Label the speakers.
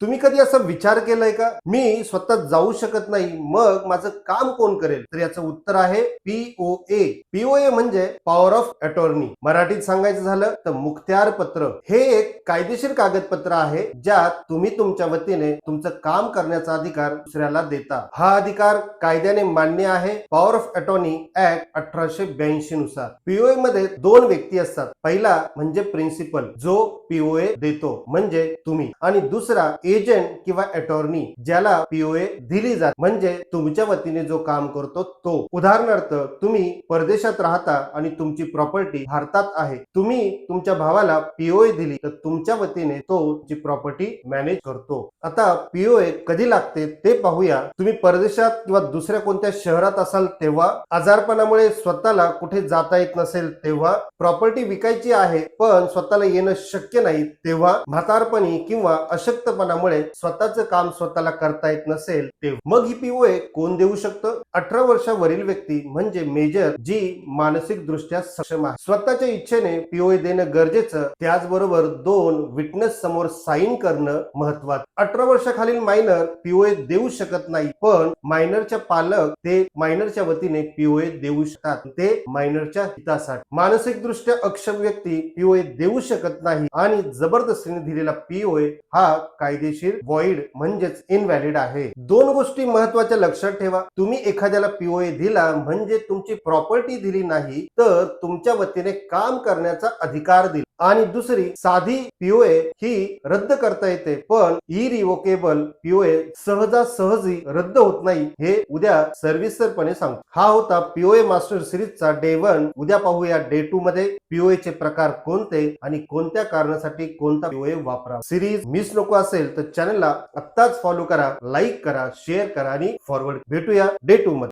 Speaker 1: तुम्ही कधी असा विचार केलाय का, मी स्वतः जाऊ शकत नाही, मग माझं काम कोण करेल? तर याचं उत्तर आहे पीओए. पीओए म्हणजे पॉवर ऑफ अटॉर्नी. मराठीत सांगायचं झालं तर मुखत्यार पत्र. हे एक कायदेशीर कागदपत्र आहे, ज्यात तुम्ही तुमच्या वतीने तुमचं काम करण्याचा अधिकार दुसऱ्याला देता. हा अधिकार कायद्याने मान्य आहे पॉवर ऑफ अटॉर्नी ऍक्ट 1882 नुसार. पीओए मध्ये दोन व्यक्ती असतात. पहिला म्हणजे प्रिन्सिपल, जो पीओए देतो म्हणजे तुम्ही, आणि दुसरा एजंट किंवा अटॉर्नी, ज्याला पीओए दिली जाते म्हणजे तुमच्या वतीने जो काम करतो तो. उदाहरणार्थ, तुम्ही परदेशात राहता आणि तुमची प्रॉपर्टी भारतात आहे. तुम्ही तुमच्या भावाला पीओए दिली तर तुमच्या वतीने तो जी प्रॉपर्टी मॅनेज करतो. आता पीओए कधी लागते ते पाहूया. तुम्ही परदेशात किंवा दुसऱ्या कोणत्या शहरात असाल तेव्हा, आजारपणामुळे स्वतःला कुठे जाता येत नसेल तेव्हा, प्रॉपर्टी विकायची आहे पण स्वतःला येणं शक्य नाही तेव्हा, म्हातारपणी किंवा अशक्तपणामुळे स्वतःचं काम स्वतःला करता येत नसेल तेव्हा. मग ही पीओए कोण देऊ शकतं? 18 वर्षावरील व्यक्ती म्हणजे मेजर, जी मानसिक दृष्ट्या सक्षम आहे. स्वतःच्या इच्छेने पीओए देणं गरजेचं, त्याचबरोबर 2 विटनेस समोर साईन करणं महत्वाचं. 18 वर्षाखालील मायनर पीओए देऊ शकत नाही, पण मायनरच्या पालक ते मायनरच्या वतीने पीओए देऊ शकतात, ते मायनरच्या हितासाठी. मानसिक दृष्ट्या अक्षम व्यक्ती पीओए देऊ शकत नाही आणि जबरदस्तीने दिलेला पीओए हा कायदेशीर व्हॉइड म्हणजेच इनव्हॅलिड आहे. दोन गोष्टी महत्वाच्या लक्षात ठेवा. तुम्ही एखाद्याला पीओए दिला म्हणजे तुमची प्रॉपर्टी दिली नाही, तर तुमच्या वतीने काम करण्याचा अधिकार दिला. आणि दुसरी, साधी पीओए ही रद्द करता येते, पण इरिवोकेबल पीओए सहजासहजी रद्द होत नाही, हे उद्या सर्विसरपणे सांगतो. हा होता पीओए मास्टर सिरीजचा डे 1. उद्या पाहूया डे 2 मध्ये पीओए चे प्रकार कोणते आणि कोणत्या कारणासाठी कोणता पीओए वापरा. सिरीज मिस नको असेल तर चॅनलला आत्ताच फॉलो करा, लाईक करा, शेअर करा आणि फॉरवर्ड. भेटूया डे 2 मध्ये.